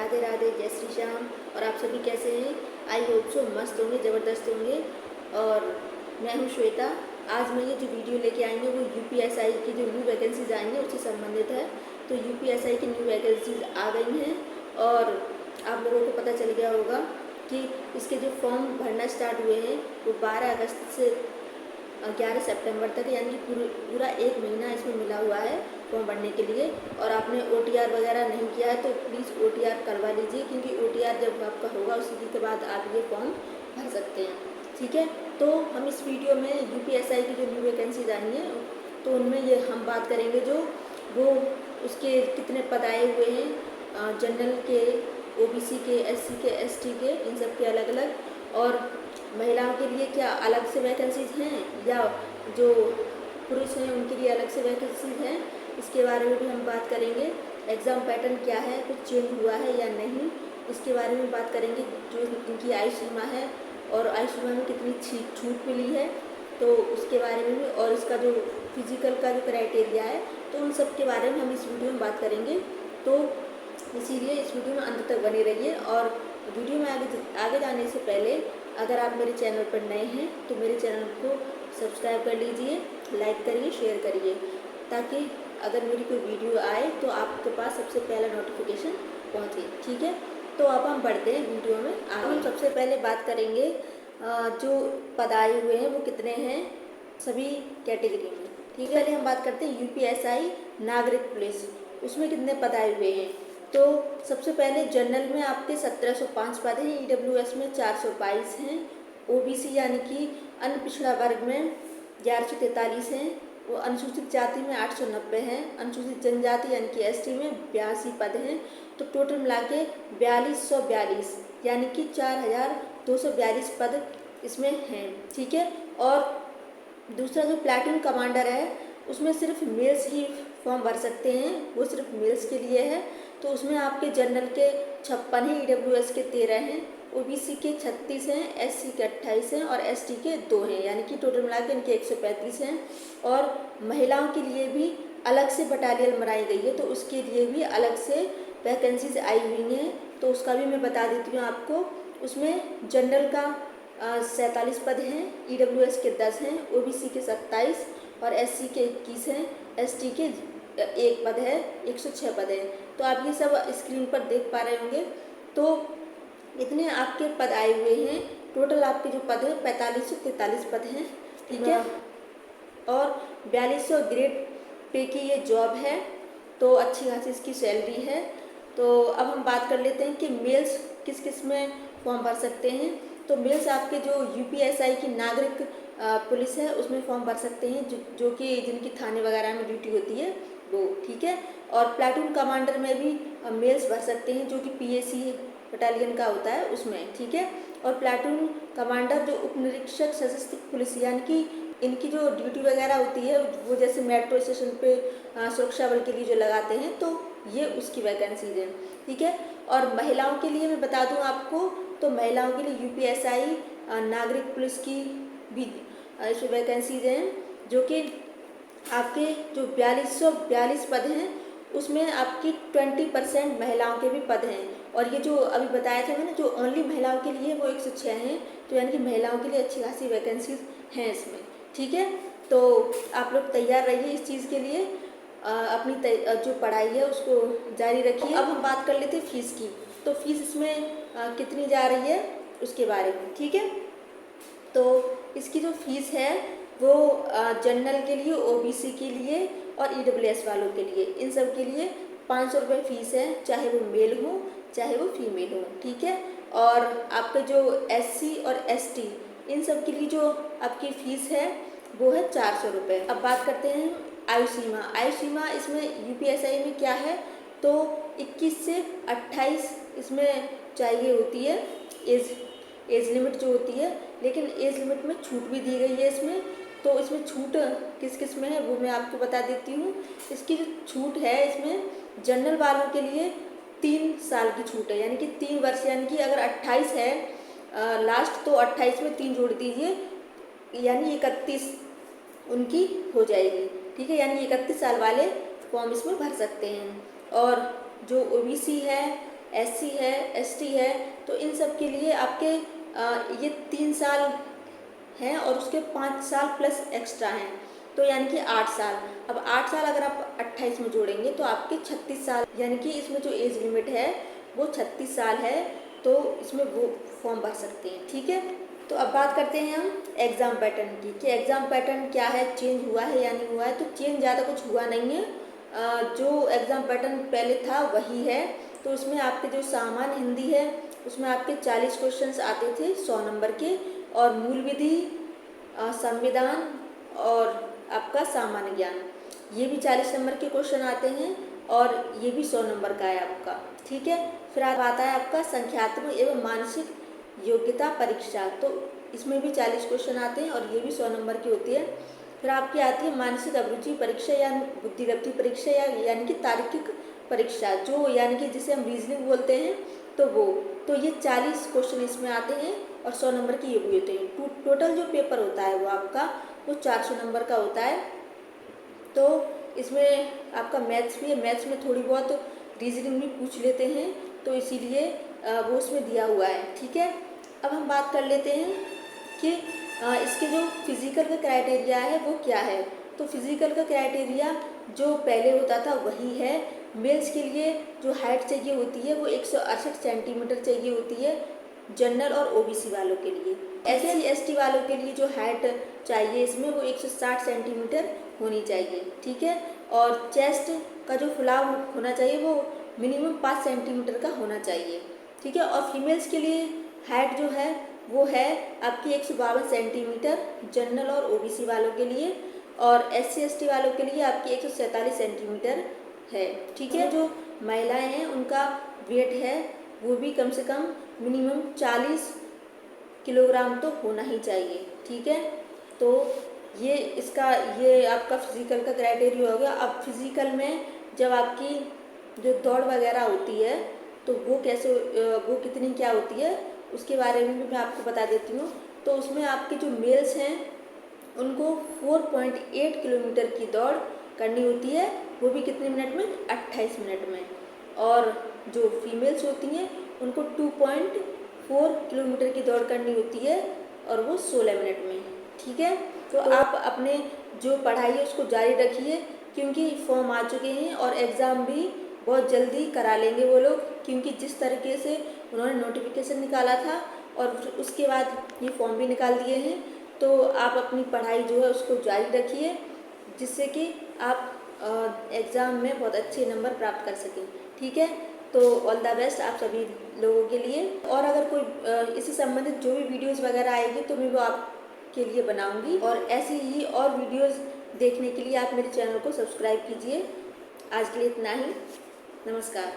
राधे राधे, जय श्री श्याम। और आप सभी कैसे हैं? आई होप सो मस्त होंगे, ज़बरदस्त होंगे। और मैं हूं श्वेता। आज मैं ये जो वीडियो लेके आई हूँ वो यूपीएसआई की जो न्यू वैकेंसीज आई हैं उससे संबंधित है। तो यूपीएसआई की न्यू वैकेंसीज आ गई हैं और आप लोगों को पता चल गया होगा कि इसके जो फॉर्म भरना स्टार्ट हुए हैं वो 12 अगस्त से 11 सितंबर तक, यानी कि पूरा एक महीना इसमें मिला हुआ है फॉर्म भरने के लिए। और आपने ओटीआर वगैरह नहीं किया है तो प्लीज़ ओटीआर करवा लीजिए, क्योंकि ओटीआर जब आपका होगा उसी के बाद आप ये फॉर्म भर सकते हैं। ठीक है, तो हम इस वीडियो में यूपीएसआई की जो न्यू वैकेंसीज आई हैं तो उनमें ये हम बात करेंगे जो वो उसके कितने पद आए हुए हैं, जनरल के, ओबीसी के, एससी के, एसटी के, इन सब के अलग अलग, और महिलाओं के लिए क्या अलग से वैकेंसीज हैं या जो पुरुष हैं उनके लिए अलग से वैकेंसीज हैं, इसके बारे में भी हम बात करेंगे। एग्ज़ाम पैटर्न क्या है, कुछ चेंज हुआ है या नहीं, इसके बारे में बात करेंगे। जो इनकी आयु सीमा है और आयु सीमा में कितनी छूट मिली है तो उसके बारे में भी, और इसका जो फिजिकल का जो क्राइटेरिया है तो उन सब के बारे में हम इस वीडियो में बात करेंगे। तो इसीलिए इस वीडियो में अंत तक बने रहिए। और वीडियो में आगे जाने से पहले अगर आप मेरे चैनल पर नए हैं तो मेरे चैनल को सब्सक्राइब कर लीजिए, लाइक करिए, शेयर करिए, ताकि अगर मेरी कोई वीडियो आए तो आपके पास सबसे पहला नोटिफिकेशन पहुंचे। ठीक है, तो अब हम बढ़ते हैं वीडियो में आगे। हम सबसे पहले बात करेंगे जो पद आए हुए हैं वो कितने हैं सभी कैटेगरी में। ठीक है, पहले हम बात करते हैं यूपीएसआई नागरिक पुलिस, उसमें कितने पद आए हुए हैं। तो सबसे पहले जनरल में आपके 1705 पद हैं, ईडब्ल्यूएस में 422 हैं, ओबीसी यानी कि अन्य पिछड़ा वर्ग में 1143 हैं, वो अनुसूचित जाति में 890 हैं, अनुसूचित जनजाति यानी कि एसटी में 82 पद हैं। तो टोटल मिला के 4242 यानी कि 4242 पद इसमें हैं। ठीक है, और दूसरा जो प्लाटून कमांडर है उसमें सिर्फ मेल्स ही फॉर्म भर सकते हैं, वो सिर्फ मेल्स के लिए है। तो उसमें आपके जनरल के 56 हैं, ईडब्ल्यूएस के 13 हैं, ओबीसी के 36 हैं, एससी के 28 हैं और एसटी के 2 हैं, यानी कि टोटल मिला के इनके 135 हैं। और महिलाओं के लिए भी अलग से बटालियन बनाई गई है, तो उसके लिए भी अलग से वैकेंसीज आई हुई हैं, तो उसका भी मैं बता देती हूँ आपको। उसमें जनरल का 47 पद हैं, ईडब्ल्यूएस के 10 हैं, ओबीसी के 27 और एससी के 21 हैं, एसटी के 1 पद है, 106 पद है। तो आप ये सब स्क्रीन पर देख पा रहे होंगे। तो इतने आपके पद आए हुए हैं, टोटल आपके जो पद है 4543 पद हैं। ठीक है, और 4200 ग्रेड पे की ये जॉब है, तो अच्छी खासी इसकी सैलरी है। तो अब हम बात कर लेते हैं कि मेल्स किस किस में फॉर्म भर सकते हैं। तो मेल्स आपके जो यूपीएसआई की नागरिक पुलिस है उसमें फॉर्म भर सकते हैं, जो कि जिनकी थाने वगैरह में ड्यूटी होती है वो। ठीक है, और प्लाटून कमांडर में भी मेल्स भर सकते हैं, जो कि पीएसी बटालियन का होता है उसमें। ठीक है, और प्लाटून कमांडर जो उप निरीक्षक सशस्त्र पुलिस, यानी कि इनकी जो ड्यूटी वगैरह होती है वो जैसे मेट्रो स्टेशन पे सुरक्षा बल के लिए जो लगाते हैं, तो ये उसकी वैकेंसीज हैं। ठीक है, और महिलाओं के लिए मैं बता दूं आपको, तो महिलाओं के लिए यूपीएसआई नागरिक पुलिस की भी इसमें वैकेंसीज हैं, जो कि आपके जो 4242 पद हैं उसमें आपकी 20% महिलाओं के भी पद हैं। और ये जो अभी बताया था मैंने, जो ओनली महिलाओं के लिए वो 106 हैं, तो यानी कि महिलाओं के लिए अच्छी खासी वैकेंसीज हैं इसमें। ठीक है, तो आप लोग तैयार रहिए इस चीज़ के लिए, अपनी जो पढ़ाई है उसको जारी रखिए। अब हम बात कर लेते हैं फीस की। तो फीस इसमें कितनी जा रही है उसके बारे में। ठीक है, तो इसकी जो फीस है वो जनरल के लिए, ओबीसी के लिए और ईडब्ल्यूएस वालों के लिए, इन सब के लिए 500 रुपये फीस है, चाहे वो मेल हो चाहे वो फीमेल हो। ठीक है, और आपके जो एससी और एसटी इन सब के लिए जो आपकी फ़ीस है वो है 400 रुपये। अब बात करते हैं आयु सीमा। आयु सीमा इसमें यूपीएसआई में क्या है, तो 21 से 28 इसमें चाहिए होती है एज लिमिट जो होती है, लेकिन एज लिमिट में छूट भी दी गई है इसमें। तो इसमें छूट किस किस में है वो मैं आपको बता देती हूँ। इसकी जो छूट है इसमें जनरल वालों के लिए 3 साल की छूट है, यानी कि 3 वर्ष, यानी कि अगर 28 है लास्ट, तो 28 में 3 जोड़ दीजिए, यानी 31 उनकी हो जाएगी। ठीक है, यानी 31 साल वाले फॉर्म इसमें भर सकते हैं। और जो ओबीसी है SC है, ST है, तो इन सब के लिए आपके ये 3 साल हैं और उसके 5 साल प्लस एक्स्ट्रा हैं, तो यानी कि 8 साल। अब 8 साल अगर आप 28 में जोड़ेंगे तो आपके 36 साल, यानी कि इसमें जो एज लिमिट है वो 36 साल है, तो इसमें वो फॉर्म भर सकते हैं। ठीक है, तो अब बात करते हैं हम एग्ज़ाम पैटर्न की कि एग्ज़ाम पैटर्न क्या है, चेंज हुआ है या नहीं हुआ है। तो चेंज ज़्यादा कुछ हुआ नहीं है, जो एग्ज़ाम पैटर्न पहले था वही है। तो उसमें आपके जो सामान्य हिंदी है उसमें आपके 40 क्वेश्चंस आते थे 100 नंबर के, और मूल विधि, संविधान और आपका सामान्य ज्ञान, ये भी 40 नंबर के क्वेश्चन आते हैं और ये भी 100 नंबर का है आपका। ठीक है, फिर आता है आपका संख्यात्मक एवं मानसिक योग्यता परीक्षा, तो इसमें भी 40 क्वेश्चन आते हैं और ये भी 100 नंबर की होती है। फिर आपकी आती है मानसिक अभिरुचि परीक्षा या बुद्धिलब्धि परीक्षा, या यानी कि तार्किक परीक्षा, जो यानी कि जिसे हम रीजनिंग बोलते हैं, तो वो, तो ये 40 क्वेश्चन इसमें आते हैं और 100 नंबर की ये भी होते हैं। टोटल जो पेपर होता है वो आपका वो 400 नंबर का होता है। तो इसमें आपका मैथ्स भी है, मैथ्स में थोड़ी बहुत रीजनिंग भी पूछ लेते हैं, तो इसीलिए वो उसमें दिया हुआ है। ठीक है, अब हम बात कर लेते हैं कि इसके जो फिज़िकल का क्राइटेरिया है वो क्या है। तो फिज़िकल का क्राइटेरिया जो पहले होता था वही है। मेल्स के लिए जो हाइट चाहिए होती है वो 168 सेंटीमीटर चाहिए होती है, जनरल और OBC वालों के लिए। SC ST वालों के लिए जो हाइट चाहिए इसमें वो 160 सेंटीमीटर होनी चाहिए। ठीक है, और चेस्ट का जो फुलाव होना चाहिए वो मिनिमम 5 सेंटीमीटर का होना चाहिए। ठीक है, और फीमेल्स के लिए हाइट जो है वो है आपकी 152 सेंटीमीटर जनरल और OBC वालों के लिए, और SC ST वालों के लिए आपकी 147 सेंटीमीटर है। ठीक है, जो महिलाएं हैं उनका वेट है वो भी कम से कम मिनिमम 40 किलोग्राम तो होना ही चाहिए। ठीक है, तो ये आपका फिज़िकल का क्राइटेरिया हो गया। अब फिज़िकल में जब आपकी जो दौड़ वगैरह होती है तो वो कैसे, वो कितनी क्या होती है उसके बारे में भी मैं आपको बता देती हूँ। तो उसमें आपके जो मेल्स हैं उनको 4.8 किलोमीटर की दौड़ करनी होती है, वो भी कितने मिनट में, 28 मिनट में। और जो फीमेल्स होती हैं उनको 2.4 किलोमीटर की दौड़ करनी होती है और वो 16 मिनट में। ठीक है, तो आप अपने जो पढ़ाई है उसको जारी रखिए, क्योंकि फॉर्म आ चुके हैं और एग्ज़ाम भी बहुत जल्दी करा लेंगे वो लोग, क्योंकि जिस तरीके से उन्होंने नोटिफिकेशन निकाला था और उसके बाद ये फॉर्म भी निकाल दिए हैं। तो आप अपनी पढ़ाई जो है उसको जारी रखिए, जिससे कि आप एग्ज़ाम में बहुत अच्छे नंबर प्राप्त कर सकें। ठीक है, तो ऑल द बेस्ट आप सभी लोगों के लिए। और अगर कोई इससे संबंधित जो भी वीडियोज़ वगैरह आएगी तो मैं वो आपके लिए बनाऊंगी, और ऐसे ही और वीडियोज़ देखने के लिए आप मेरे चैनल को सब्सक्राइब कीजिए। आज के लिए इतना ही, नमस्कार।